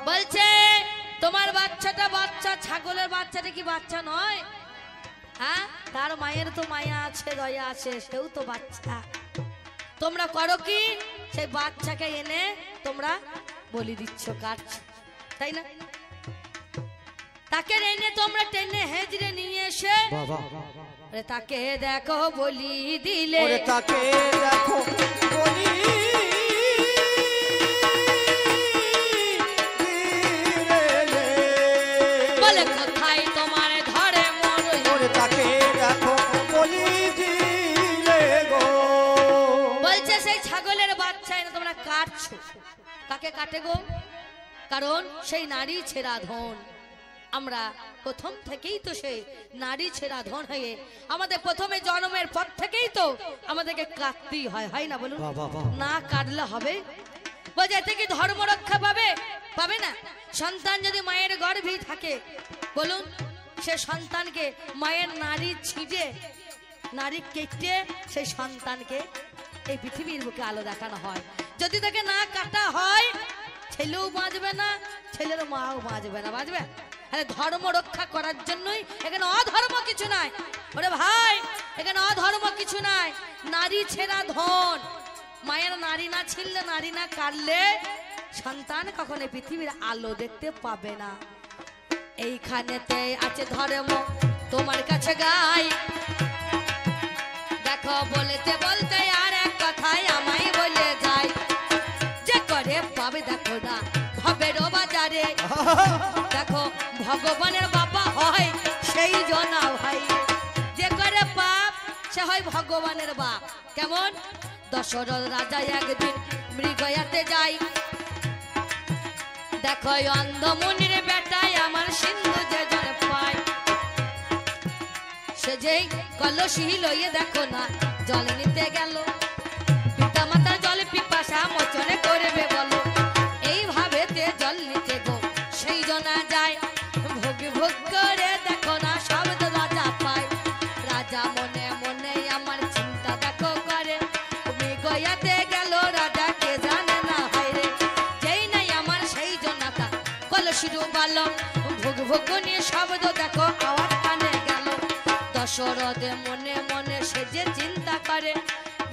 বলছে তোমার বাচ্চাটা বাচ্চা, ছাগলের বাচ্চাটা কি বাচ্চা নয়? হ্যাঁ, তার মায়ের তো মায়া আছে, দয়া আছে, সেও তো বাচ্চা। তোমরা করো কি, সেই বাচ্চাকে এনে তোমরা বলি দিচ্ছ, কাটছ, তাই না? তাকে এনে তোমরা টেনে হেজড়ে নিয়ে এসে তাকে দেখো বলি দিলে, তাকে দেখো বলি বলে কোথায় তোমার ধরে মরই, তাকে দেখো বলি দিলে গো। বলছে সেই ছাগলের বাচ্চা এনে তোমরা কাটছো। কাকে কাটে গো? কারণ সেই নারী ছেঁড়া ধন। আমরা প্রথম থেকেই তো সেই নারী ছেঁড়া ধন হয়ে আমাদের প্রথমে জন্মের পর থেকেই তো আমাদেরকে কাটতেই হয়, হয় না বলুন? না কাটলে হবে? বলছে এতে কি ধর্ম রক্ষা পাবে? পাবে না। সন্তান যদি মায়ের গর্ভেই থাকে, বলুন, সে সন্তানকে মায়ের নারী ছিঁড়ে, নারী কেটে সেই সন্তানকে এই পৃথিবীর বুকে আলো দেখানো হয়। যদি তাকে না কাটা হয়, ছেলেও বাঁচবে না, ছেলের মাও বাঁচবে না। বাঁচবে? আরে ধর্ম রক্ষা করার জন্যই, এখানে অধর্ম কিছু নাই। ওরে ভাই, এখানে অধর্ম কিছু নাই। নারী ছেঁড়া ধন। মায়ের নারী না ছিঁড়লে, নারী না কাটলে সন্তান কখনো পৃথিবীর আলো দেখতে পাবে না। এইখানেতে আছে ধর্ম, তোমার কাছে গাই। দেখো বলতে বলতে আর এক কথায় আমায় বলে যায়, যে করে পাবে দেখো না ভবেরও বাজারে। দেখো ভগবানের বাবা হয় সেই জনা ভাই, যে করে পাপ সে হয় ভগবানের বাপ। কেমন? দশরথ রাজা একদিন মৃগয়াতে যায়, দেখো অন্ধমুনির বেটায় আমার সিন্ধু যে জন পায়। সে যেই কলসি লইয়ে দেখো না জল নিতে গেল, পিতা মাতার জল পিপাসা মোচনে করবে বলো। এইভাবে তে জল নিতে গো সেই জনা যায়, ভোগ ভোগ করে দেখো না শব্দ রাজা পায়। রাজা মনে মনে আমার চিন্তা দেখো করে, মৃগয়াতে গেল রাজা কে জানে না হায়রে। যেই নাই আমার সেই জনাটা কলসি ডুবালো, ভোগ ভোগ নিয়ে শব্দ দেখো আওয়াজ কানে গেল। দশরথে মনে মনে সে যে চিন্তা করে,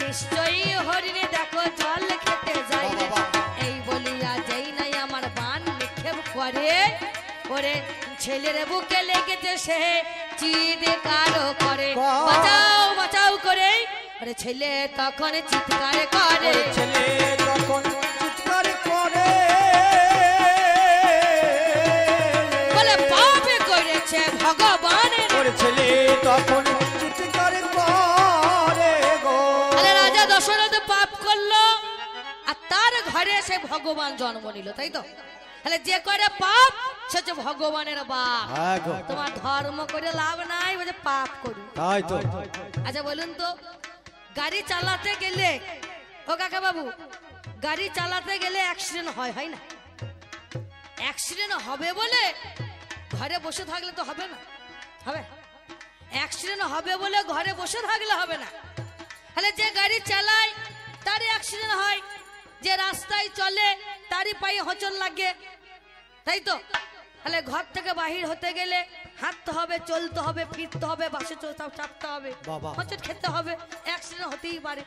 নিশ্চয়ই হরিণে দেখো জল খেতে যাই রে। এই বলিয়া যেই নাই আমার বান নিক্ষেপ করে, ওরে ছেলের বুকে লেগেছে সে চিৎকারও করে, বাঁচাও বাঁচাও করে। ওরে ছেলে তখন চিৎকার করে, ছেলে তখন চিৎকার করে, বলে পাপে করেছে ভগবানের। ওরে ছেলে তখন চিৎকার করে গো। আরে রাজা দশরথ পাপ করলো আর তার ঘরে সে ভগবান জন্ম নিল, তাই তো? তাহলে যে করে পাপ সে হচ্ছে ভগবানের বাপ। তোমার ধর্ম করে লাভ নাই, বলে পাপ করু, তাই তো। আচ্ছা বলুন তো, গাড়ি চালাতে গেলে, ও কাকা বাবু, গাড়ি চালাতে গেলে অ্যাক্সিডেন্ট হয়, হয় না? অ্যাক্সিডেন্ট হবে বলে ঘরে বসে থাকলে তো হবে না, হবে? অ্যাক্সিডেন্ট হবে বলে ঘরে বসে থাকলে হবে না। তাহলে যে গাড়ি চালায় তারই অ্যাক্সিডেন্ট হয়, যে রাস্তায় চলে তারই পায়ে হোঁচট লাগে, তাই তো? তাহলে ঘর থেকে বাহির হতে গেলে হাঁটতে হবে, চলতে হবে, ফিরতে হবে, বাসে চাপতে হবে, হোঁচট খেতে হবে, অ্যাক্সিডেন্ট হতেই পারে।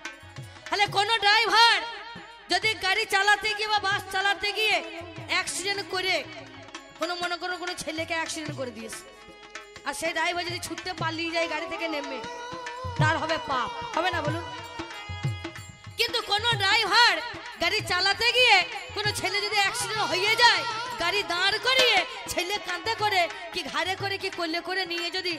তাহলে কোনো ড্রাইভার যদি গাড়ি চালাতে গিয়ে বা বাস চালাতে গিয়ে অ্যাক্সিডেন্ট করে, কোনো মনে করো কোনো ছেলেকে অ্যাক্সিডেন্ট করে দিয়েছে, আর সেই ড্রাইভার যদি ছুটতে পালিয়ে যায় গাড়ি থেকে নেমে, তার হবে পাপ, হবে না বলুন? কিন্তু কোন ড্রাইভার গাড়ি চালাতে গিয়ে কোনো ছেলে যদি অ্যাক্সিডেন্ট হয়ে যায়, গাড়ি দাঁড় করিয়ে ছেলে কাঁধে করে কি ঘাড়ে করে কি কোলে করে নিয়ে যদি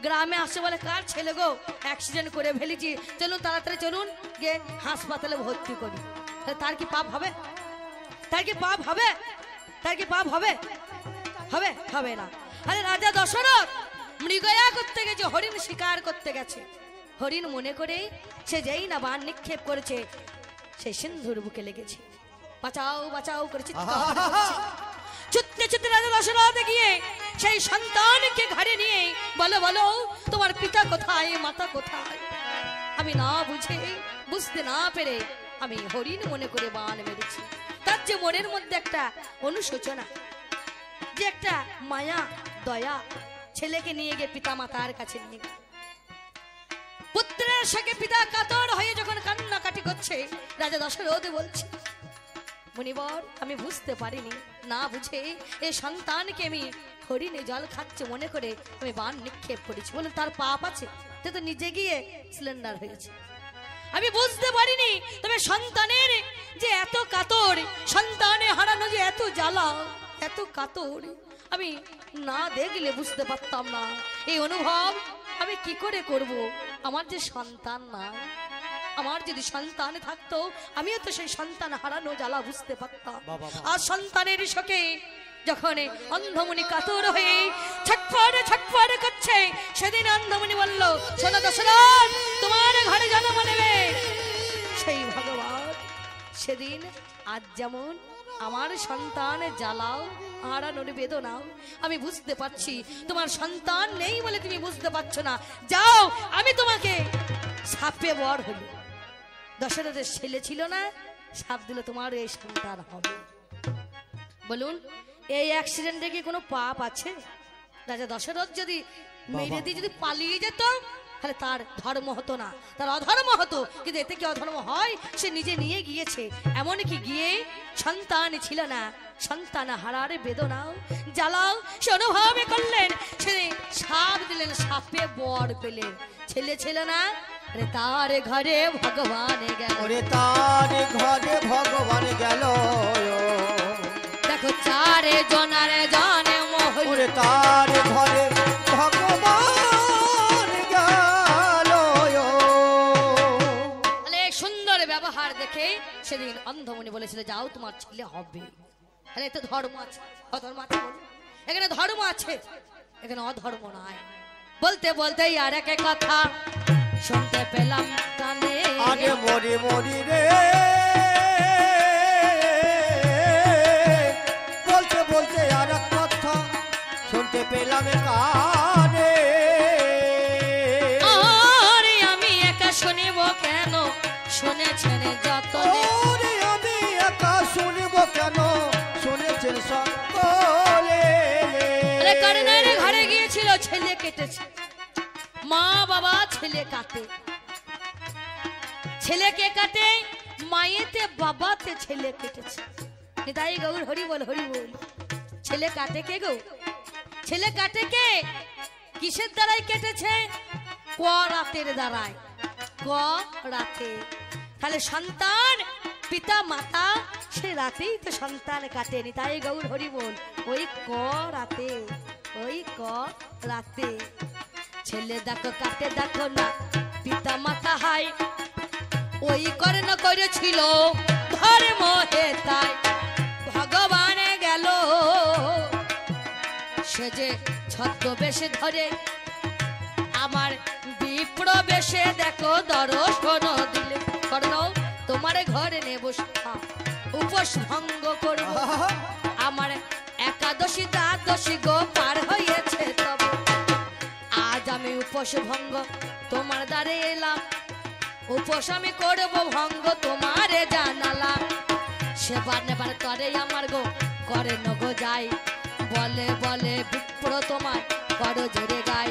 গ্রামে আসে, বলে কার ছেলে গো অ্যাক্সিডেন্ট করে ফেলেছি, চলুন তাড়াতাড়ি চলুন গিয়ে হাসপাতালে ভর্তি করি, তার কি পাপ হবে? তার কি পাপ হবে? তার কি পাপ হবে? হবে? হবে না। আরে রাজা দশরথ মৃগয়া করতে গেছে, হরিণ শিকার করতে গেছে। হরিণ মনে করে সে যেই না বান নিক্ষেপ করেছে, সে সিন্ধুর বুকে লেগেছে, বাঁচাও বাঁচাও করে ছুটতে ছুটতে রাজা দশরথ গিয়ে সেই সন্তানকে ঘাড়ে নিয়ে বলো বলো তোমার পিতা কোথায়, মাতা কোথায়? আমি না বুঝে, বুঝতে না পেরে আমি হরিণ মনে করে বান মেরেছি, তার যে মনের মধ্যে একটা অনুশোচনা, যে একটা মায়া দয়া, ছেলেকে নিয়ে গিয়ে পিতা মাতার কাছে নিয়ে গেল। পুত্রের সঙ্গে পিতা কাতর হয়ে যখন কান্নাকাটি করছে, রাজা দশরথ বলছে, মুনিবর আমি বুঝতে পারিনি, না বুঝে এই সন্তানকে আমি হরিণে জল খাচ্ছে মনে করে আমি বান নিক্ষেপ করেছি। বলে তার পাপ আছে, সে তো নিজে গিয়ে সিলিন্ডার হয়েছে। আমি বুঝতে পারিনি, তবে সন্তানের যে এত কাতর, সন্তানে হারানো যে এত জ্বালা, এত কাতর, আমি না দেখলে বুঝতে পারতাম না। এই অনুভব আমি কি করে করব? আমার যে সন্তান না, আমার যদি সন্তান থাকতো আমিও তো সেই সন্তান হারানো জ্বালা বুঝতে পারতাম। আর সন্তানের শোকে যখন অন্ধমুনি কাতর হয়ে ছটফট ছটফট করছে, সেদিন অন্ধমুনি বলল, শোনো দশরথ, তোমার ঘরে জন্ম নেবে সেই ভগবান সেদিন আজ যেমন আমার সন্তান জ্বালাও হারানোর বেদনাও আমি বুঝতে পারছি। তোমার সন্তান নেই বলে তুমি বুঝতে পারছো না। যাও, আমি তোমাকে সাপে বর হলো। দশরথের ছেলে ছিল না, সাপ দিলে তোমার এই সন্তান হবে। বলুন, এই অ্যাক্সিডেন্টে কি কোনো পাপ আছে? রাজা দশরথ যদি মেরে দিয়ে যদি পালিয়ে যেত তাহলে তার ধর্ম হতো না, তার অধর্ম হতো। কিন্তু এতে কি অধর্ম হয়? সে নিজে নিয়ে গিয়েছে, এমনকি গিয়ে সন্তান ছিল না, সন্তান হারার বেদনাও জ্বালাও সে অনুভব করলেন। সে সাপ দিলেন, সাপে বর পেলেন। ছেলে ছিল না, তার ঘরে ভগবান গেল। তার ঘরে ভগবান গেল। দেখো চারে জনারে জানে মোহ, তার ঘরে ভগবান গেল। সুন্দর ব্যবহার দেখে সেদিন অন্ধমুনি বলেছিল, যাও তোমার ছেলে হবে। তাহলে এতে ধর্ম আছে, অধর্ম আছে? এখানে ধর্ম আছে, এখানে অধর্ম নয়। বলতে বলতে আর এক কথা শুনতে পেলাম কানে, আগে মরি মরি রে, বলতে বলতে আর এক কথা শুনতে পেলাম কানে। আরে আমি একা শুনিব কেন, শুনেছেন যত। আমি একা শুনিব কেন, শুনেছেন সকলে। কর্ণের ঘরে গিয়েছিল, ছেলে কেটেছে। মা বাবা ছেলে কাটে, ছেলেকে কাটে, মায়েতে বাবাতে ছেলে কেটেছে। নিতাই গৌর হরি বল, হরি বল। ছেলে কাটে কে গো? ছেলে কাটে কে? কিসের দ্বারাই কেটেছে? ক রাতের দ্বারায়, ক রাতে। তাহলে সন্তান পিতা মাতা সে রাতেই তো সন্তান কাটে। নিতাই গৌর হরি বল। ওই ক রাতে, ওই ক রাতে ছেলে দেখো কাটে, দেখো না পিতা মাতা হাই। ওই কর্ণ করেছিল ধর্ম হে, তাই ভগবান গেল। সে যে ছদ্মবেশে ধরে আমার বিপ্র বেশে দেখো দর্শন দিলে। কর্ণ তোমার ঘরে নেব, উপোস ভঙ্গ করব। আমার একাদশী দ্বাদশী গো পার হয়েছে, তবে আজ আমি উপোস ভঙ্গ তোমার দ্বারে এলাম। উপোস আমি করব ভঙ্গ তোমারে জানালাম। সেবার নেবার তরে আমার গো করে নগো যাই। বলে বলে বিপ্র তোমার করো জোরে গাই।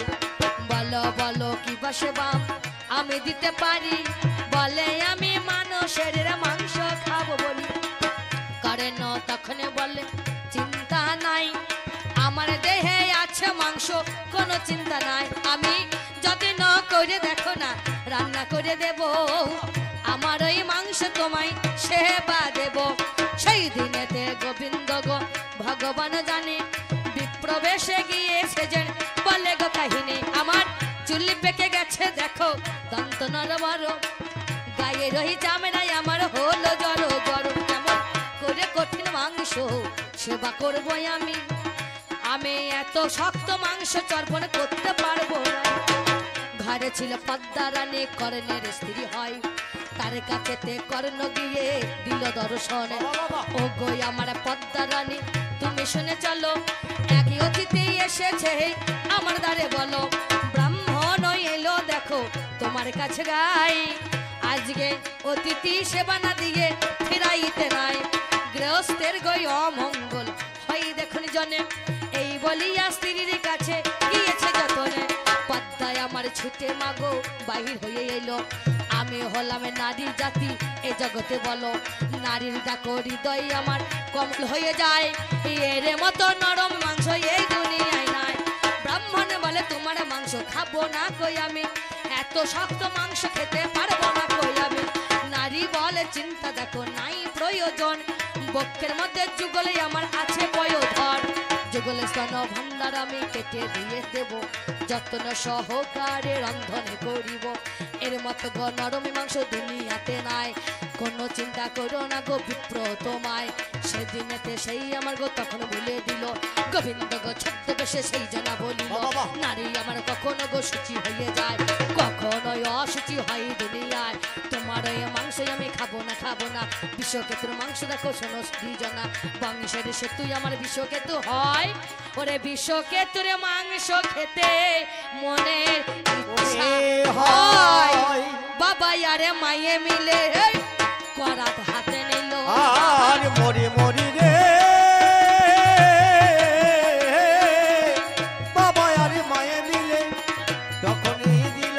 বলো বলো কি বসে বাম আমি দিতে পারি। বলে আমি মানুষের মাংস খাবো বলি। করে ন তখন বলে চিন্তা নাই, আমার দেহে আছে মাংস, কোনো চিন্তা নাই। আমি যদি ন করে দেখো না রান্না করে দেব। আমার ওই মাংস তোমায় সেবা দেব। সেই দিনেতে গোবিন্দ গো ভগবান জানে বিপ্রবেশে গিয়েছে যে বলে গো কাহিনী। আমার চুলি পেকে গেছে দেখো দন্ত নরবর, গায়ে রহি চামড়াই আমার হলো জড়ো জড়ো। কেমন করে কঠিন মাংস সেবা করবো আমি। আমি এত শক্ত মাংস চর্পণ করতে পারবো না। ঘরে ছিল পদ্মা রানী, কর্ণের স্ত্রী হয়। তার কাছেতে কর্ণ গিয়ে দিল দর্শন। ও গো আমার পদ্মা রানী তুমি শুনে চলো, একই অতিথি এসেছে আমার দ্বারে বলো। ব্রাহ্মণ এলো দেখো তোমার কাছে গাই। আজকে অতিথি সেবা না দিয়ে ফিরাইতে নাই। গৃহস্থের গই অমঙ্গল হয় দেখুন জনে। এই বলিয়া স্ত্রীর কাছে গিয়েছে যতনে, পদ্মায় আমার ছুটে মাগো বাহির হয়ে এলো। আমি হলাম নারী জাতি এ জগতে বলো, নারীর ডাকো হৃদয় আমার কমল হয়ে যায়। এর মতো নরম মাংস এই দুনিয়ায় নাই। ব্রাহ্মণ বলে তোমার মাংস খাবো না কই আমি, এত শক্ত মাংস খেতে পারবো না কই আমি। নারী বলে চিন্তা দেখো নাই প্রয়োজন, বক্ষের মধ্যে যুগলে আমার আছে বয়োধর। যুগলে স্তন ভান্ডার আমি কেটে দিয়ে দেব, যত্ন সহকারে রন্ধনে করিব। এর মতো নরম মাংস দুনিয়াতে নাই, কোনো চিন্তা করো না গো বিপ্র তোমায়। সেদিনেতে সেই আমার গো তখন বলে দিল, গোবিন্দ গো ছদ্মবেশে সেই জনা বলিল, নারী আমার কখনো গো সূচি হয়ে যায়, কখনোই অসুচি হয় দুনিয়ায়। তোমার এই মাংস আমি খাবো না খাবো না। বিশ্বকেতুর মাংস দেখো শোনো দুইজনা, বংশের সেতুই আমার বিশ্বকেতু হয়। ওরে বিশ্বকেতুর মাংস খেতে মনের ইচ্ছা হয়। বাবা আরে মায়ে মিলে করাত হাতে নিল, আর মরি মরি রে বাবা আর মায়ে মিলে তখনই দিল।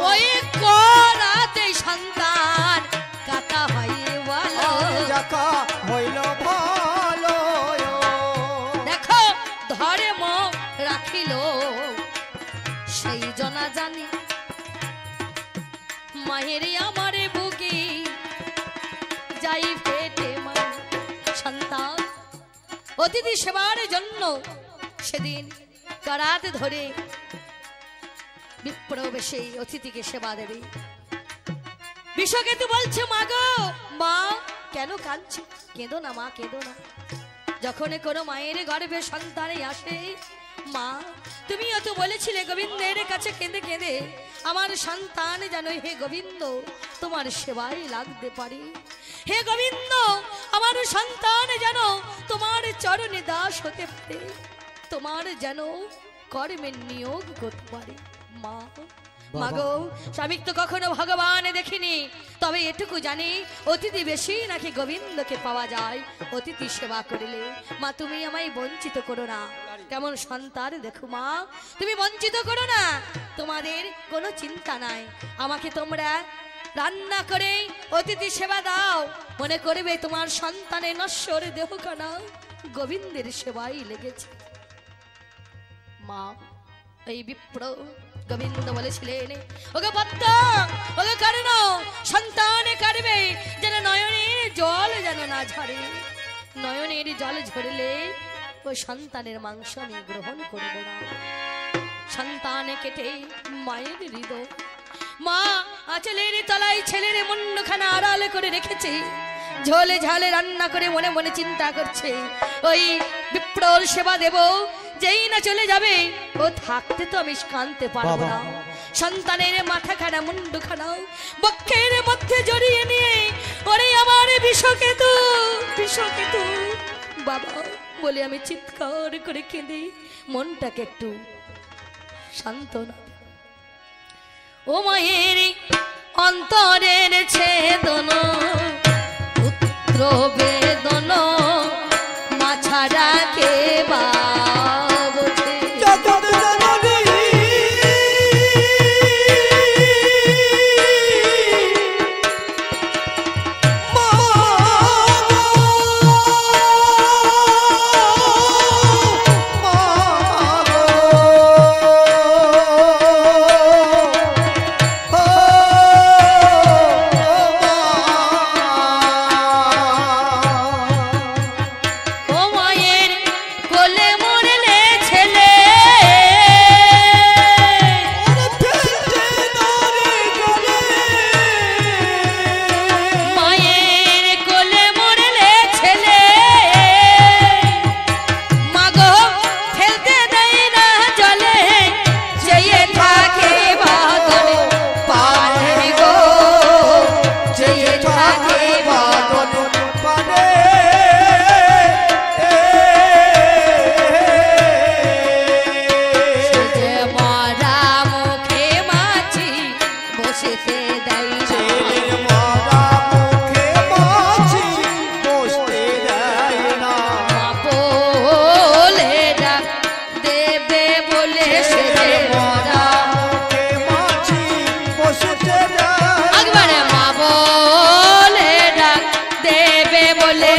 ওই করাতে সন্তান কাটা হয় বলো, যাকা হইল ভালো। দেখো ধরে মুখ রাখিল সেই জনা জানি, মায়ের আমারে বুকে যাই পেটে মা সন্তান। অতিথি সেবার জন্য সেদিন করাত ধরে বিপ্র বেশে অতিথিকে সেবা দেবে। বিশ্বকেতু বলছে মা গো মা কেন কাঁদছো? কেঁদো না মা কেঁদো না। যখন কোনো মায়ের গর্ভে সন্তানে আসে, মা তুমিও তো বলেছিলে গোবিন্দের কাছে কেঁদে কেঁদে আমার সন্তান যেন হে গোবিন্দ তোমার সেবায় লাগতে পারে। হে গোবিন্দ আমার সন্তান যেন তোমার চরণে দাস হতে পারে, তোমার যেন কর্মের নিয়োগ করতে পারে। মা মাগো স্বামী তো কখনো ভগবান দেখিনি, তবে এটুকু জানি অতিথি বেশি নাকি গোবিন্দকে পাওয়া যায় অতিথি সেবা করিলে। মা তুমি আমায় বঞ্চিত করো না, কেমন সন্তান দেখো মা, তুমি বঞ্চিত করো না। তোমাদের কোনো চিন্তা নাই, আমাকে তোমরা রান্না করে অতিথি সেবা দাও, মনে করবে তোমার সন্তানের নশ্বর দেহখানা গোবিন্দের সেবাই লেগেছে। মা এই বিপ্র গোবিন্দ বলেছিলেন ওকে পদ্মা ওকে কারণ সন্তানে কাটবে যেন নয়নের জল যেন না ঝরে, নয়নের জল ঝরলে ওই সন্তানের মাংস আমি গ্রহণ করব না। সন্তানে কেটে মায়ের হৃদয়, মা আঁচলের তলায় ছেলের মুন্ডখানা আড়াল করে রেখেছে, ঝোলে ঝালে রান্না করে মনে মনে চিন্তা করছে ওই বিপ্রর সেবা দেব, যেই না চলে যাবে ও থাকতে তো আমি কাঁদতে পারবো না। সন্তানের মাথা খানা মুন্ডু খানা বক্ষের মধ্যে জড়িয়ে নিয়ে ওরে আমার বিষকেতু বিষকেতু বাবা বলে আমি চিৎকার করে কেঁদে মনটাকে একটু সান্ত্বনা। ও মায়ের অন্তরের ছেদন পুত্র বেদন মা ছাড়া কে বা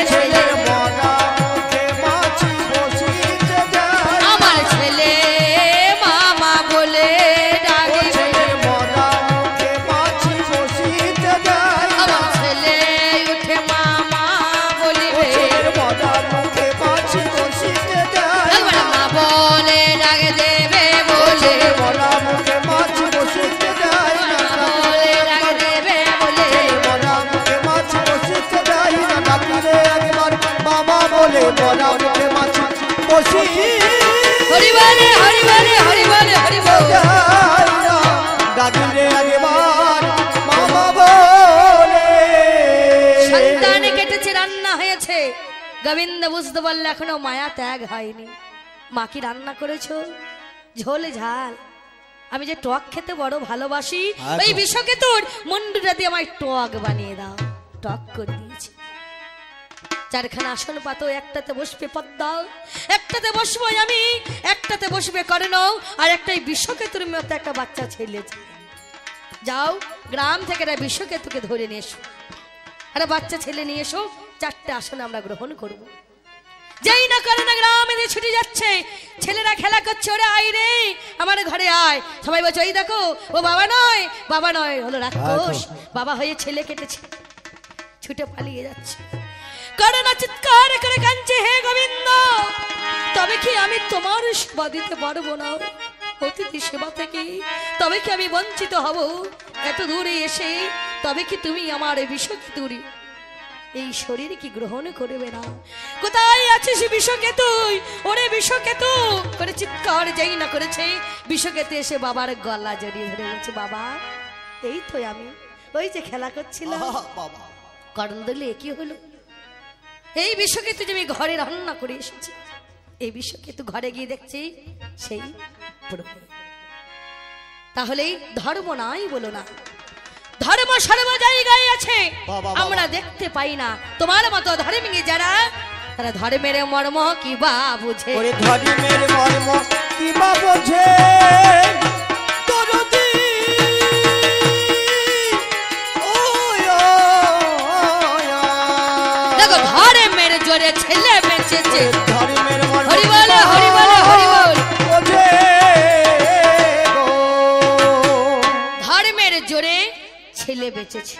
ছেলে মরা মুখে মাছি বসিতে যায় আমার ছেলে মামা বলে ডাকে ছেলের মরা মুখে মাছি বসিতে যায় আমার ছেলে উঠে মামা বলিবে ছেলের মরা মুখে মাছি বসিতে যায় একবার মা বলে ডাকে দেবে বলে মরা মুখে মাছি বসিতে যায় না বলে ডাকে দেবে বলে মরা মুখে মাছি বসিতে যায় না ডাকিলে একবার মামা বলে মরা মুখে মাছি বসিতে হরি বলে হরি বলে হরি বলে হরি বলে যায় না ডাকিলে একবার মামা বলে সন্তান কেটেছে রান্না হয়েছে গোবিন্দ বুঝতে পারলে এখনো মায়া ত্যাগ হয়নি মা কি রান্না করেছো ঝোলে ঝাল আমি যে টক খেতে বড় ভালোবাসি ওই বিষকে তোর মুন্ডুটা দিয়ে আমায় টক বানিয়ে দাও টক করে দিয়েছি চারখানা আসন পাতো একটাতে বসবে পদ্মা একটাতে বসবো আমি একটাতে বসবে কর্ণ আর একটাই বিষকেতুর মতো একটা বাচ্চা ছেলে যাও গ্রাম থেকে একটা বিষকেতুকে ধরে নিয়ে এসো আরে বাচ্চা ছেলে নিয়ে এসো চারটে আসন আমরা গ্রহণ করব যেই না করে না গ্রামে দিয়ে ছুটে যাচ্ছে ছেলেরা খেলা করছে ওরে আয় রে আমার ঘরে আয় সবাই বলছে ওই দেখো ও বাবা নয় হলো রাক্ষস বাবা হয়ে ছেলে কেটেছে ছুটে পালিয়ে যাচ্ছে করোনা চিৎকার করে কাঁদছে হে গোবিন্দ তবে কি আমি তোমার সেবা দিতে পারবো না অতিথি সেবা থেকে তবে কি আমি বঞ্চিত হব এত দূরে এসে তবে কি তুমি আমার বিষকেতুরি এই শরীর কি গ্রহণ করবে না কোথায় আছিস বিষকেতু ওরে বিষকেতু করে চিৎকার যেই না করেছে বিষকেতু এসে বাবার গলা জড়িয়ে ধরে বলছে বাবা এই তো আমি ওই যে খেলা করছিলাম বাবা করন্দলে কি হলো এই বিষকেতু যে আমি ঘরে রান্না করে এসেছি এই বিষকেতু ঘরে গিয়ে দেখছি সেই প্রভু তাহলে ধর্ম নাই বলো না ধর্ম সর্ব জায়গায় আছে আমরা দেখতে পাই না তোমার মতো ধর্মী যারা তারা ধর্মের মর্ম কি বা বুঝে ওরে ধর্মের মর্ম কি বা বোঝে দরদি দেখো ধর্মের জোরে ছেলে বেঁচেছে ধর্মের মর্ম হরি বল হরি বল হরি বল বোঝে গো। ধর্মের জোরে ছেলে বেঁচেছে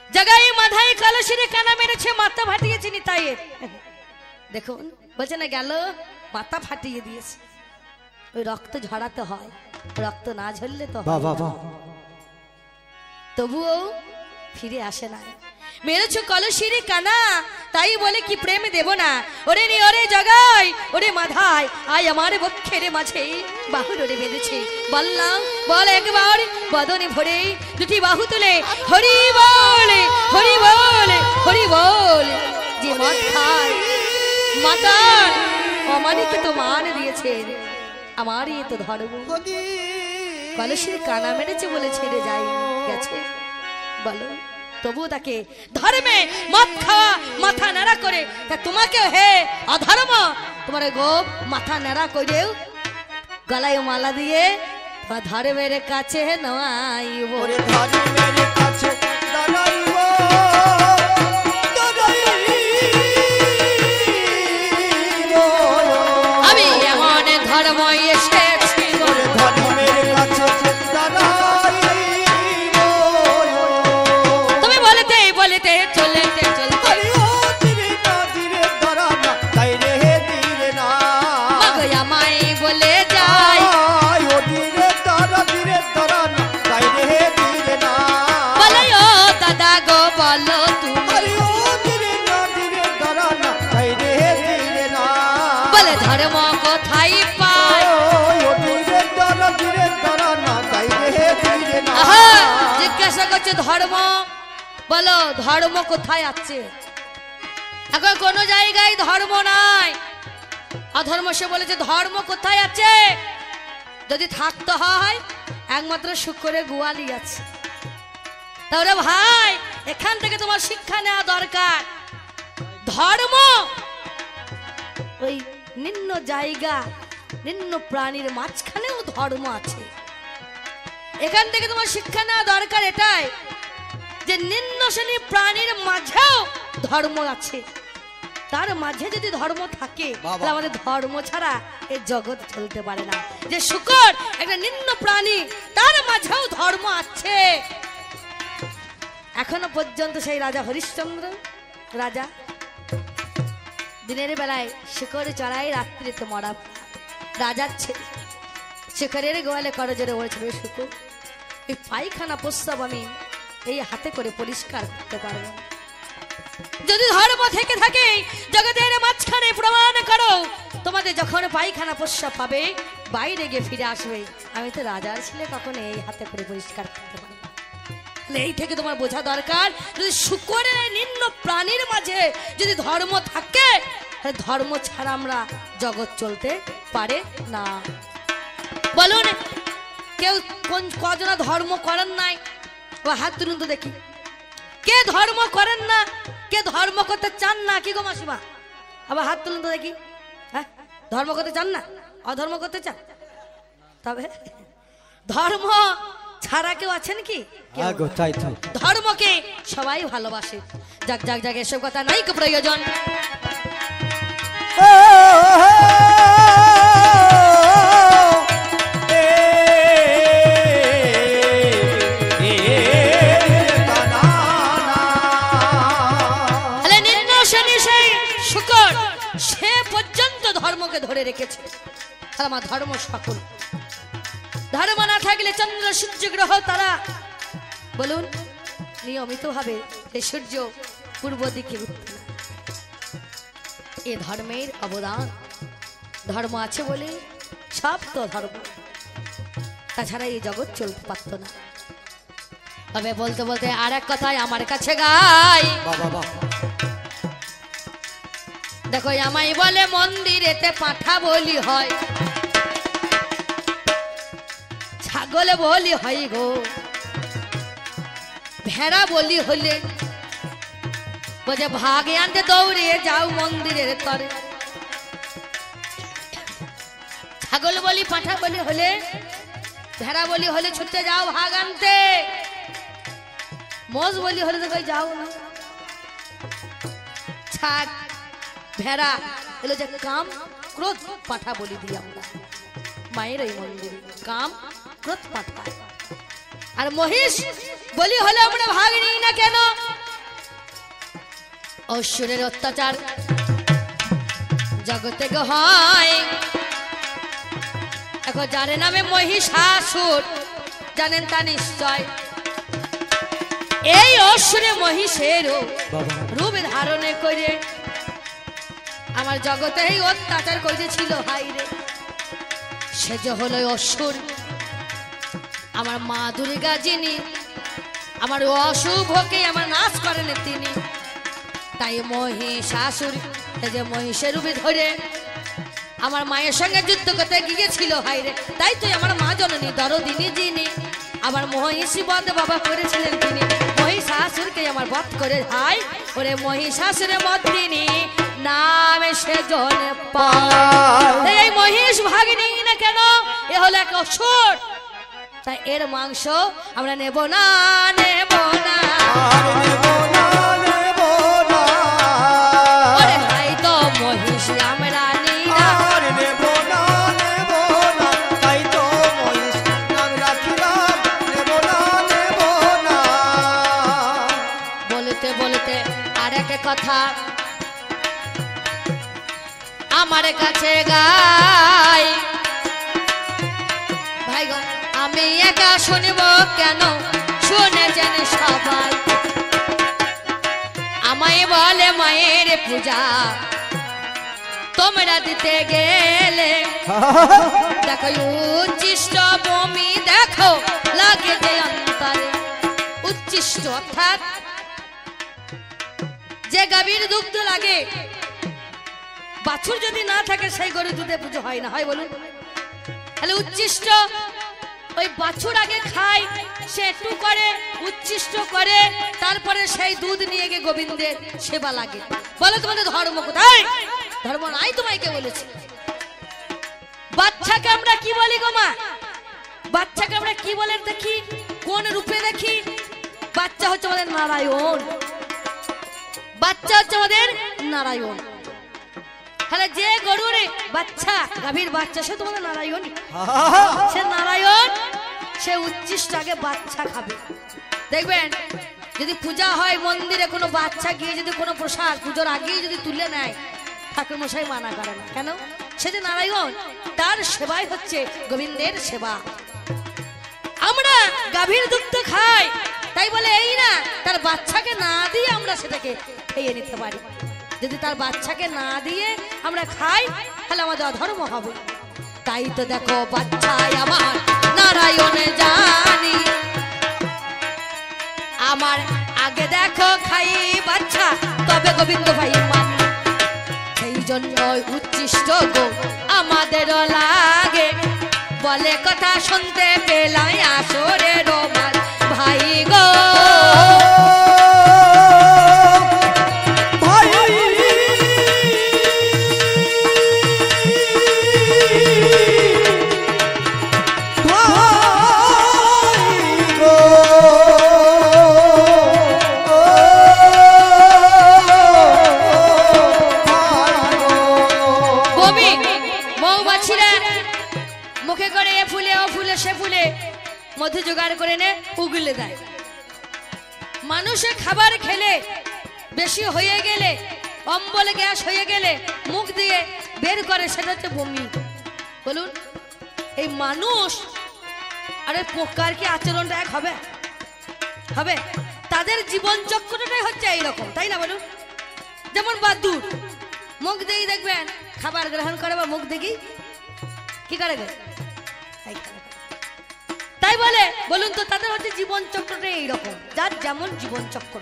জায়গায় মাথায় কলসিরে কানা মেরেছে মাথা ফাটিয়েছে নিতাইয়ের দেখুন বলছে না গেল মাথা ফাটিয়ে দিয়েছে ওই রক্ত ঝরাতে হয় রক্ত না ঝরলে তো হয় না। তবুও ফিরে আসে না মেরেছো কলসিরে কানা তাই বলে কি প্রেম দেব না ওরে নি ওরে জগাই ওরে মাথায় আয় আমার বক্ষের মাঝে বাহু ধরে বেঁধেছে বললাম বল একবার বদনে ভরে দুটি বাহু তুলে হরি বলে হরি বলে হরি বলে যে মদ খায় মাতার অমানিকে তো মান দিয়েছে আমারই তো ধর্ম কলসির কানা মেরেছে বলে ছেড়ে যাই গেছে বলো তবুও তাকে ধর্মে মদ খাওয়া মাথা নাড়া করে তা তোমাকে হে অধর্ম তোমার গোপ মাথা নাড়া করেও গলায় মালা দিয়ে তোমার ধর্মের কাছে নয়াইব ওরে ধর্মের কাছে দাঁড়াইব আমি এমন ধর্ম এসেছি ওরে ধর্মের কাছে দাঁড়াইব তুমি বলতে বলতে চলতে চলতে আরে ও ধীরে না ধীরে দাঁড়া না তাই রে ধীরে না মাগো আমায় বলে যাই আয় ও ধীরে দাঁড়া না তাই রে ধীরে না বলে ও দাদা গো বলো তুমি আরে ও ধীরে দাঁড়া না তাই রে ধীরে না বলে ধর্ম কোথায় পায় ও ধীরে দাঁড়া না তাই রে ধীরে না আহা জিজ্ঞাসা করছে ধর্ম বলো ধর্ম কোথায় আছে এখন কোন জায়গায় ধর্ম নাই অধর্ম সে বলেছে ধর্ম কোথায় আছে যদি থাকতে হয় একমাত্র শুকরে গোয়ালি আছে তাহলে ভাই এখান থেকে তোমার শিক্ষা নেওয়া দরকার ধর্ম ওই নিম্ন জায়গা নিম্ন প্রাণীর মাঝখানেও ধর্ম আছে এখান থেকে তোমার শিক্ষা নেওয়া দরকার এটাই যে নিম্ন শ্রেণীর প্রাণীর মাঝেও ধর্ম আছে, তার মাঝে যদি ধর্ম থাকে তাহলে আমাদের ধর্ম ছাড়া এই জগৎ চলতে পারে না। যে শূকর একটা নিম্ন প্রাণী, তার মাঝেও ধর্ম আছে। এখনো পর্যন্ত সেই রাজা হরিশ্চন্দ্র রাজা দিনের বেলায় শূকর চড়াই, রাত্রিতে মরা রাজার ছেলে শূকরের গোয়ালে করজোরে বলেছিল, শূকর এই পায়খানা প্রস্রাব আমি এই হাতে করে পরিষ্কার করতে পারবো, যদি ধর্ম থেকে থাকে জগতের মাঝখানে প্রমাণ করো, তোমাদের যখন পায়খানা প্রস্রাব পাবে বাইরে গিয়ে ফিরে আসবে, আমি তো রাজার ছেলে কখনো এই হাতে করে পরিষ্কার করতে পারবো। এই থেকে তোমার বোঝা দরকার, যদি শূকরের নিম্ন প্রাণীর মাঝে যদি ধর্ম থাকে, ধর্ম ছাড়া আমরা জগৎ চলতে পারে না। বলুন কেউ কোন কজনা ধর্ম করেন নাই? ও হাত তুলুন তো দেখি, কে ধর্ম করেন না, কে ধর্ম করতে চান না? কি গো মাসিমা, আবার হাত তুলুন তো দেখি। হ্যাঁ, ধর্ম করতে চান না, অধর্ম করতে চান? তবে ধর্ম ছাড়া কেউ আছেন কি? ধর্মকে সবাই ভালোবাসে। যাক যাক যাক, এসব কথা নাই কি প্রয়োজন। সে পর্যন্ত ধর্মকে ধরে রেখেছে। আমার ধর্ম সকল, ধর্ম না থাকলে চন্দ্র সূর্য গ্রহ তারা বলুন নিয়মিত ভাবে সূর্য পূর্ব দিকে উঠতে না। এ ধর্মের অবদান, ধর্ম আছে বলে সব তো ধর্ম, তাছাড়া এই জগৎ চলতে পারত না। তবে বলতে বলতে আর এক কথায় আমার কাছে গাই, দেখো আমায় বলে মন্দিরেতে পাঠা বলি হয়, ছাগলে বলি হয় গো, ভেড়া বলি হলে বোঝে ভাগে আনতে দৌড়ে যাও মন্দিরের তরে। ছাগল বলি পাঠা বলি হলে, ভেড়া বলি হলে ছুটতে যাও ভাগ আনতে, মোষ বলি হলে তো যাও না। ছাগ ভেড়া এলো যে কাম ক্রোধ পাঠা বলি দিই আমরা মায়ের এই মন্দিরে, কাম ক্রোধ পাঠা। আর মহিষ বলি হলে আমরা ভাগ নিই না কেন? অসুরের অত্যাচার জগতে হয়। এখন যারে নামে মহিষাসুর জানেন তা নিশ্চয়, এই অসুরে মহিষের রূপ ধারণে করে আমার জগতে এই অত্যাচার করেছিল। হাইরে সে যে হলো অসুর, আমার মা দুর্গা যিনি আমার অশুভকে আমার নাশ করেন তিনি, তাই মহিষাসুর যে মহিষের রূপে ধরে আমার মায়ের সঙ্গে যুদ্ধ করতে গিয়েছিল। হাইরে তাই তো আমার মা জননী দরদিনী যিনি আমার মহিষী বধ বাবা করেছিলেন, তিনি মহিষাসুরকে আমার বধ করে হাই ওরে মহিষাসুরের মর্দিনী নামে সেজন পায়। এই মহিষ ভাগিনী না কেন? এ হলো এক অসুর, তাই এর মাংস আমরা নেব না, নেব না। ওরে ভাই তো মহিষ আমরা নিই না, বলতে বলতে আর এক কথা আমার কাছে গাই, ভাই গো আমি একা শুনব কেন? শুনেছেন সবাই, আমায় বলে মায়ের পূজা তোমরা দিতে গেলে, দেখো উচ্ছিষ্ট বমি দেখো লাগে যে অন্তরে। উচ্ছিষ্ট অর্থাৎ যে গাভীর দুগ্ধ লাগে, বাছুর যদি না থাকে সেই গরু দুধে পুজো হয় না, হয় বলুন? তাহলে উচ্ছিষ্ট ওই বাছুর আগে খায়, সে একটু করে উচ্ছিষ্ট করে, তারপরে সেই দুধ নিয়ে গিয়ে গোবিন্দের সেবা লাগে। বলে তোমাদের ধর্ম কোথায়? ধর্ম নাই তোমায় কে বলেছে? বাচ্চাকে আমরা কি বলি গো মা? বাচ্চাকে আমরা কি বলে দেখি, কোন রূপে দেখি? বাচ্চা হচ্ছে আমাদের নারায়ণ। বাচ্চা হচ্ছে আমাদের নারায়ণ। তাহলে যে গরুর বাচ্চা, গাভীর বাচ্চা, সে তোমাদের নারায়ণই। সে নারায়ণ, সে উচ্ছিষ্ট আগে বাচ্চা খাবে। দেখবেন যদি পূজা হয় মন্দিরে, কোনো বাচ্চা গিয়ে যদি কোনো প্রসাদ পুজোর আগেই যদি তুলে নেয়, ঠাকুর মশাই মানা করে না। কেন? সে যে নারায়ণ, তার সেবাই হচ্ছে গোবিন্দের সেবা। আমরা গাভীর দুগ্ধ খাই, তাই বলে এই না তার বাচ্চাকে না দিয়ে আমরা সেটাকে খেয়ে নিতে পারি। যদি তার বাচ্চাকে না দিয়ে আমরা খাই, তাহলে আমাদের অধর্ম হবে। তাই তো দেখো বাচ্চাই আমার নারায়ণ জানি, আমার আগে দেখো খাই বাচ্চা, তবে গোবিন্দ ভাই মানি। সেই জন্য উচ্ছিষ্ট গো আমাদের লাগে, বলে কথা শুনতে পেলাম আসরে রোমার ভাই গো। মধু জোগাড় করে নে উগলে দেয়। মানুষে খাবার খেলে বেশি হয়ে গেলে, অম্বলে গ্যাস হয়ে গেলে মুখ দিয়ে বের করে, সেটা হচ্ছে বমি। বলুন এই মানুষ আর পোকার কি আচরণটা এক হবে? হবে? তাদের জীবন চক্রটাই হচ্ছে এইরকম, তাই না? বলুন যেমন বাদুর মুখ দিয়ে দেখবেন খাবার গ্রহণ করে, বা মুখ দেখি কি করে গে, তাই বলে। বলুন তো তাদের হচ্ছে জীবন চক্রটা এইরকম, যার যেমন জীবন চক্র।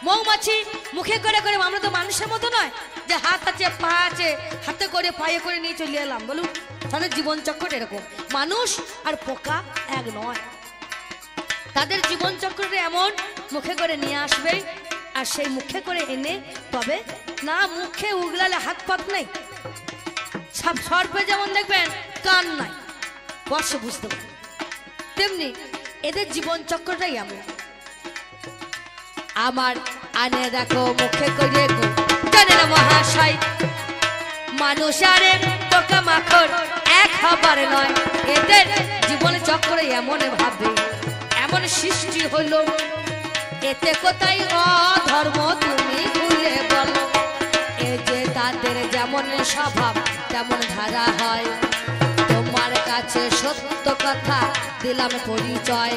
মৌমাছি মুখে করে করে, আমরা তো মানুষের মতো নয় যে হাত আছে পা আছে, হাতে করে পায়ে করে নিয়ে চলে এলাম। বলুন তাদের জীবন চক্রটা এরকম। মানুষ আর পোকা এক নয়, তাদের জীবন চক্রটা এমন, মুখে করে নিয়ে আসবে, আর সেই মুখে করে এনে তবে না, মুখে উগলালে হাত পাত নেই। সব সর্পে যেমন দেখবেন কান নাই, বর্ষ বুঝতে পারে, তেমনি এদের জীবন চক্রটাই এমন। আমার আনে দেখো মুখে করে গো জানে না মহাশয়, মানুষ আরে পোকা মাকড় এক হবার নয়। এদের জীবন চক্রে এমন ভাবে, এমন সৃষ্টি হলো, এতে কোথায় অধর্ম তুমি ভুলে বলো। এ যে তাদের যেমন স্বভাব তেমন ধারা হয়, তোমার কাছে সত্য কথা দিলাম পরিচয়।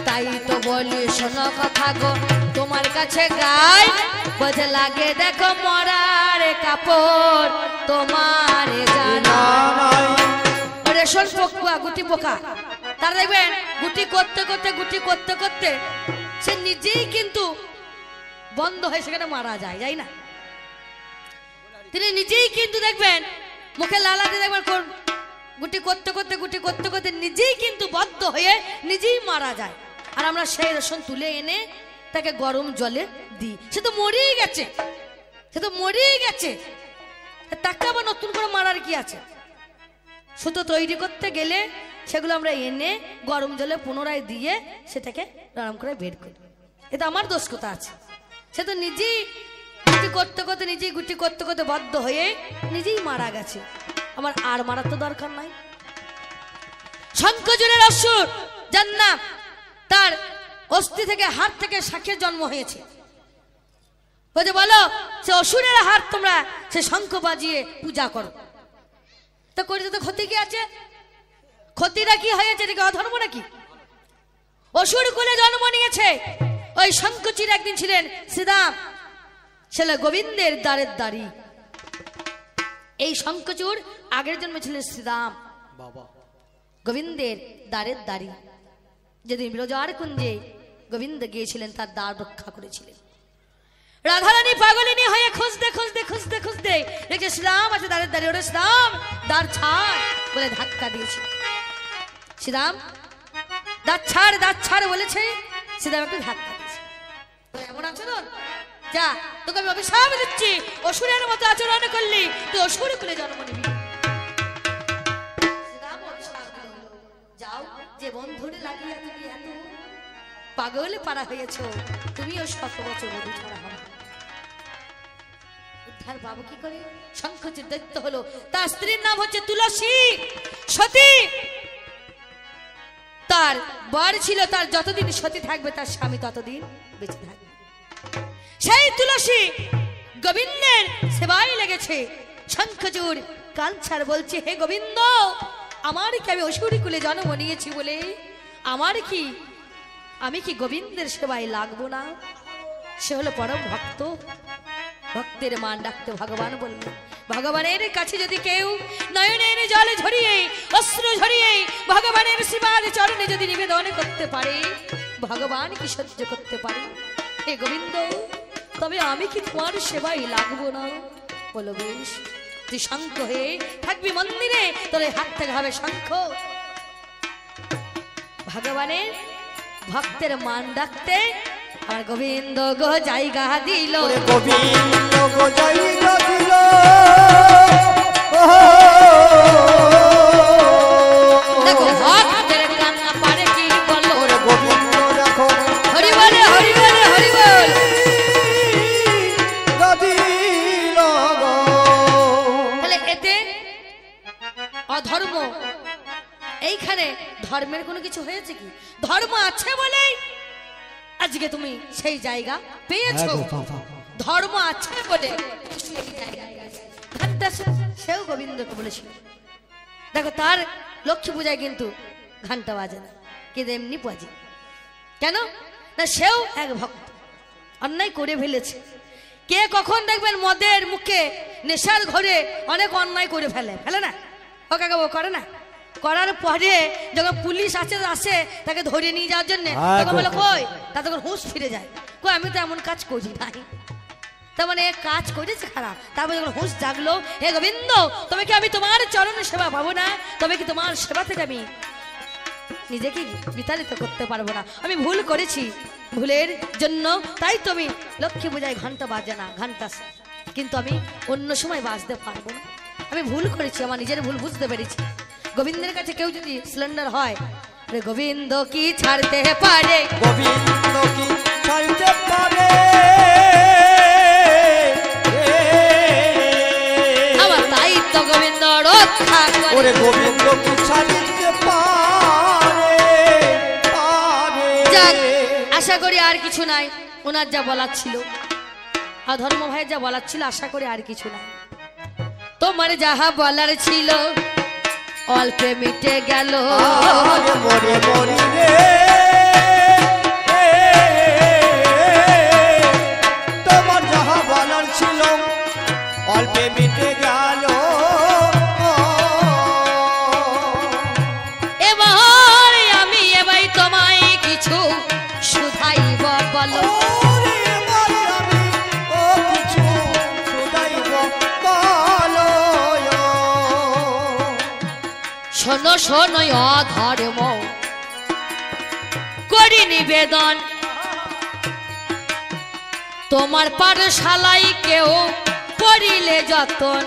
তাই তো বলি শোনো কথা গো তোমার কাছে গাই, বোঝে লাগে দেখো মরার কাপড় তোমার জানা। রেশন পোকা, গুটি পোকা, তারা দেখবেন গুটি করতে করতে গুটি করতে করতে সে নিজেই কিন্তু বন্ধ হয়ে সেখানে মারা যায়, যাই না? তিনি নিজেই কিন্তু দেখবেন মুখে লালাতে দেখবেন গুটি করতে করতে গুটি করতে করতে নিজেই কিন্তু বদ্ধ হয়ে নিজেই মারা যায়। আর আমরা সেই রেশন তুলে এনে তাকে গরম জলে দিই। সে তো মরেই গেছে, সে তো মরেই গেছে, তাকে আবার নতুন করে মারার কি আছে? শুধু তৈরি করতে গেলে সেগুলো আমরা এনে গরম জলে পুনরায় দিয়ে সেটাকে নরম করে বের করি। এটা আমার দোষ কোথা আছে? সে তো নিজেই গুটি করতে করতে নিজেই গুটি করতে করতে বদ্ধ হয়ে নিজেই মারা গেছে, আমার আর মারার তো দরকার নাই। শঙ্খচূড়ের অসুর যার নাম, তার অস্থি থেকে হাড় থেকে শাঁখের জন্ম হয়েছে। বলছে বলো সে অসুরের হাড় তোমরা সে শঙ্খ বাজিয়ে পূজা করো, তো করে তো ক্ষতি কি আছে? ক্ষতিটা কি হয়েছে? এটাকে অধর্ম নাকি? অসুর কুলে জন্ম নিয়েছে। ওই শঙ্খচূড় একদিন ছিলেন শ্রীরাম, ছেলে গোবিন্দের দ্বারের দ্বারী। এই শঙ্খচূড় আগের জন্মে ছিলেন শ্রীরাম, গোবিন্দের দ্বারের দ্বারী। যেদিন বিরজার কুঞ্জে গোবিন্দ গিয়েছিলেন তার দ্বার রক্ষা করেছিলেন। রাধারানী পাগলিনী হয়ে খুঁজতে খুঁজতে খুঁজতে খুঁজতে দেখছে শ্রীরাম আছে দ্বারের দ্বারে। ওরে শ্রীরাম দ্বার ছাড় বলে ধাক্কা দিয়েছে। শ্রীরাম দ্বার ছাড় বলেছে, শ্রীরাম একটু ধাক্কা দিয়েছে। এমন আচরণ, যা তোকে আমি অভিশাপ দিচ্ছি, অসুরের মতো আচরণ করলি তুই অসুর কুলে জন্ম নিবি। যাও, যে বন্ধুরে লাগিয়ে তুমি এত পাগল পারা হয়েছ, তুমিও 7 বছর মধু ছাড়া হবে। আর বাবু কি করে? শঙ্খচূড় দৈত্য হলো, তার স্ত্রীর নাম হচ্ছে তুলসী সতী। তার বর ছিল, তার যতদিন সতী থাকবে তার স্বামী ততদিন বেঁচে থাকবে। সেই তুলসী গোবিন্দের সেবায় লেগেছে। শঙ্খচূড় কাঞ্ছার বলছে, হে গোবিন্দ, আমার কি আমি অসুরী কুলে জন্ম নিয়েছি বলে আমি কি গোবিন্দের সেবায় লাগবো না? সে হলো পরম ভক্ত, ভক্তের মান ডাকতে ভগবান বললেন, ভগবানের কাছে যদি কেউ নয়নের জলে ঝরিয়ে অশ্রু ঝরিয়ে ভগবানের শ্রীপাদ চরণে যদি নিবেদন করতে পারে, ভগবান কি সহ্য করতে পারে? হে গোবিন্দ, তবে আমি কি তোমার সেবায় লাগবো না? বলো বেশ, তুই শঙ্খ হয়ে থাকবি মন্দিরে, তোর হাত থেকে হবে শঙ্খ। ভগবানের ভক্তের মান ডাকতে আর গোবিন্দ গো জায়গা দিল, গোবিন্দ গো জায়গা দিল। দেখো ভক্তের কান্না পারে কি বলো, গোবিন্দ দেখো হরি বলে হরি বলে হরি বল। তাহলে এতে অধর্ম, এইখানে ধর্মের কোনো কিছু হয়েছে কি? ধর্ম আছে বলেই আজকে তুমি সেই জায়গা পেয়েছো, ধর্ম আছে বলে। সেও গোবিন্দকে বলেছিল, দেখো তার লক্ষ্মী পূজায় কিন্তু ঘন্টা বাজে না, কিন্তু এমনি বাজে। কেন না, সেও এক ভক্ত, অন্যায় করে ফেলেছে। কে কখন দেখবেন মদের মুখে নেশার ঘরে অনেক অন্যায় করে ফেলে না? ও কাকা ও করে না? করার পরে যখন পুলিশ আসে তাকে ধরে নিয়ে যাওয়ার জন্য, তখন বলে কই, তা তখন হুঁশ ফিরে যায়, কই আমি তো এমন কাজ করি নাই। তার মানে কাজ করেছে খারাপ, তারপর যখন হুঁশ জাগলো, হে গোবিন্দ, তবে কি আমি তোমার চরণের সেবা পাবো না? তবে কি তোমার সেবা থেকে আমি নিজেকে বিতাড়িত করতে পারবো না? আমি ভুল করেছি, ভুলের জন্য তাই তুমি লক্ষ্মী পূজায় ঘন্টা বাজে না, ঘন্টা, কিন্তু আমি অন্য সময় বাজতে পারবো না। আমি ভুল করেছি, আমার নিজের ভুল বুঝতে পেরেছি। গোবিন্দের কাছে কেউ যদি সিলিন্ডার হয়, গোবিন্দ কি ছাড়তে পারে, গোবিন্দ কি ছাড়তে পারে, আমার তাই তো গোবিন্দ রক্ষা করে। গোবিন্দ কি ছাড়তে পারে। যাক, আশা করি আর কিছু নাই, ওনার যা বলার ছিল, ধর্ম ভাই যা বলার ছিল, আশা করি আর কিছু নাই। তোমার যাহা বলার ছিল অল্পে মিটে গেল, মরে মরি রে, তোমার যাহা বলার ছিল অল্পে মিটে গেল। এবার আমি এবার তোমায় কিছু শুধাইব বলো, শোনো শোনো অধর্ম করি নিবেদন, তোমার পাঠশালাই কেউ করিলে যতন,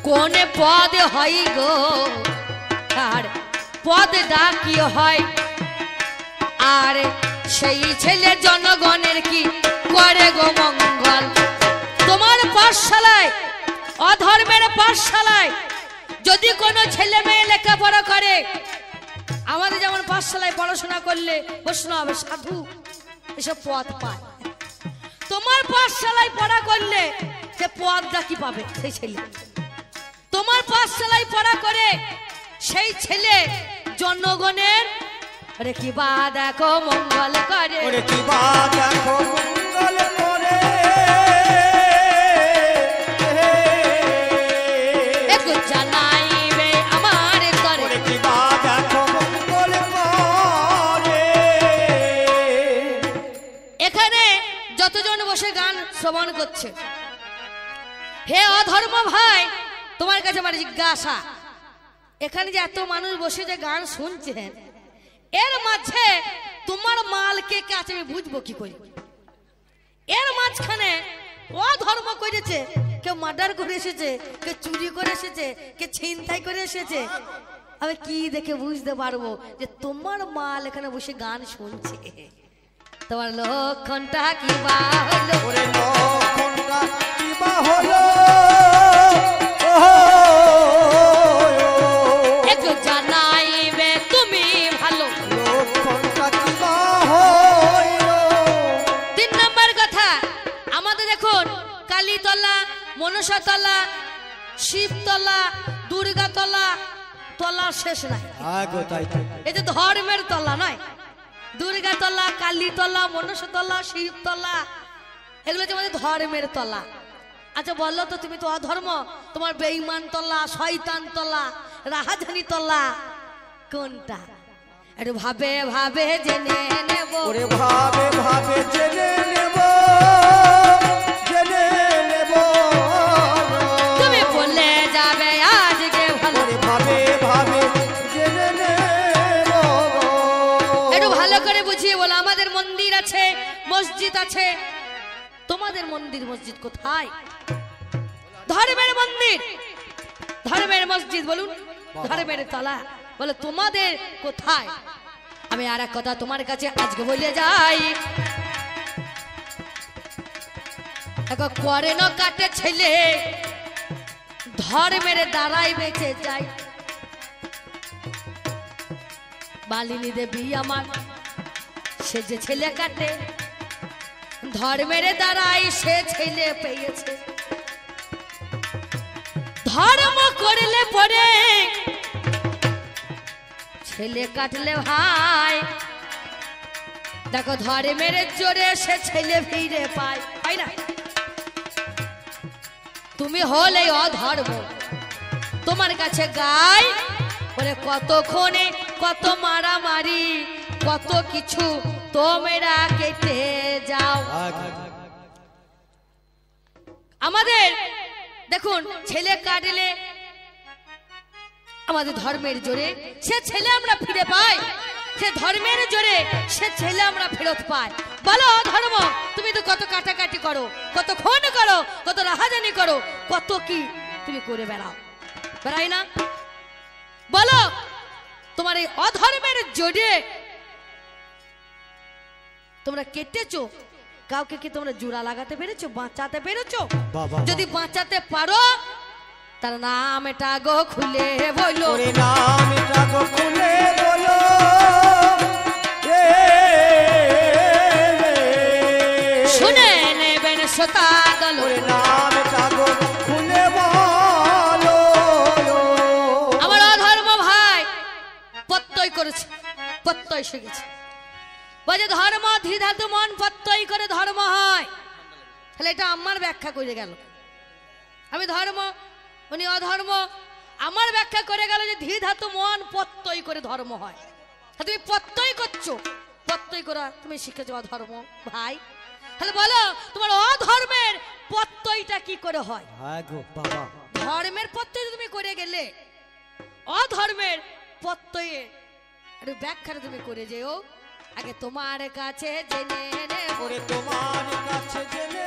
কোন পদ হয় গো আর পদ ডাকি হয়, আর সেই ছেলে জনগণের কি করে গো মঙ্গল। তোমার পাঠশালায়, অধর্মের পাঠশালায় যদি কোনো ছেলে মেয়ে লেখাপড়া করে, আমাদের যেমন পাঠশালায় পড়াশোনা করলে বৈষ্ণব সাধু এসব পদ পায়, তোমার পাঠশালায় পড়া করলে সে পদটা কি পাবে? সেই ছেলে তোমার পাঠশালায় পড়া করে, সেই ছেলে জনগণের আরে কি বা দেখো মঙ্গল করে, কি বা দেখো মঙ্গল করে, একটু জানাইবে আমার করে, কি বা দেখো মঙ্গল করে। এখানে যতজন বসে গান শ্রবণ করছে, হে অধর্ম ভাই, তোমার কাছে আমার জিজ্ঞাসা, এখানে যে এত মানুষ বসে যে গান শুনছেন, এর মাঝে তোমার মালকে কে আছে আমি বুঝবো কি করে? এর মাঝখানে অধর্ম করেছে, কেউ মার্ডার করে এসেছে, কেউ চুরি করে এসেছে, কেউ ছিনতাই করে এসেছে, আমি কি দেখে বুঝতে পারবো যে তোমার মাল এখানে বসে গান শুনছে? তোমার লক্ষণটা কি বা হলো, লক্ষণটা কি বা হলো একটু জানাইবে তুমি ভালো লক্ষণটা কি বা হইলো 3 নম্বর কথা আমাদের এখন কালীতলা মনসাতলা শিবতলা দুর্গাতলা তলা শেষ নাই আগো তাই তো এই যে ধর্মের তলা নয় দুর্গাতলা কালীতলা মনসাতলা শিবতলা এগুলো যে আমাদের ধর্মের তলা আচ্ছা বললো তো তুমি তো অধর্ম তোমার বেঈমান তলা শয়তান তলা রাহাজানি তলা কোনটা একটু ভাবে ভাবে জেনে নেব ওরে ভাবে ভাবে জেনে নেব তুমি বলে যাবে আজকে ভালো ওরে ভাবে ভাবে জেনে নেব একটু ভালো করে বুঝিয়ে বলো আমাদের মন্দির আছে মসজিদ আছে তোমাদের মন্দির মসজিদ কোথায় ধর্মের মন্দির ধর্মের মসজিদ বলুন ধর্মের তলা বলো তোমাদের কোথায় আমি আর এক কথা তোমার কাছে আজকে বলে যাই এখন করে না কাটে ছেলে ধর্মের দ্বারাই বেঁচে যায় মালিনী দেবী আমার সে যে ছেলে কাটে ধর্মের দ্বারাই সে ছেলে পেয়েছে ধর্ম করলে পরে ছেলে কাটলে ভাই দেখো ধর্মের জোরে সে ছেলে ফিরে পায় তাই না তুমি হলে অধর্ম তোমার কাছে গাই বলে কতক্ষণে কত মারামারি কত কিছু তোমরা কেটে যাও আমাদের দেখুন ছেলে কাটলে আমাদের ধর্মের জোরে সে ছেলে আমরা ফিরে পাই সে ধর্মের জোরে সে ছেলে আমরা ফেরত পাই বলো ধর্ম তুমি তো কত কাটাকাটি করো কত খুন করো কত রাহাজানি করো কত কি তুমি করে বেড়াই না বলো তোমার এই অধর্মের জোরে তোমরা কেটেছো কাউকে কি তোমরা জোড়া লাগাতে পেরেছো বাঁচাতে পেরেছো যদি বাঁচাতে পারো তার নাম এটা গো খুলে বলো নাম এটা গো খুলে বলো শুনে নেবেন শ্রোতা দল নাম এটা গো খুলে বলো আমার অধর্ম ভাই প্রত্যয় করেছে প্রত্যয় শিখেছে বলে ধর্ম ধীধাতু মন প্রত্যয় করে ধর্ম হয় তাহলে এটা আমার ব্যাখ্যা করে গেল আমি ধর্ম উনি অধর্ম আমার ব্যাখ্যা করে গেল যে ধী ধাতু মন প্রত্যয় করে ধর্ম হয় তুমি প্রত্যয় করছো প্রত্যয় করা তুমি শিখেছো অধর্ম ভাই তাহলে বলো তোমার অধর্মের প্রত্যয়টা কি করে হয় ধর্মের প্রত্যয় তুমি করে গেলে অধর্মের প্রত্যয়ে একটু ব্যাখ্যাটা তুমি করে যেও আগে তোমার কাছে জেনে নেব তোমার কাছে জেনে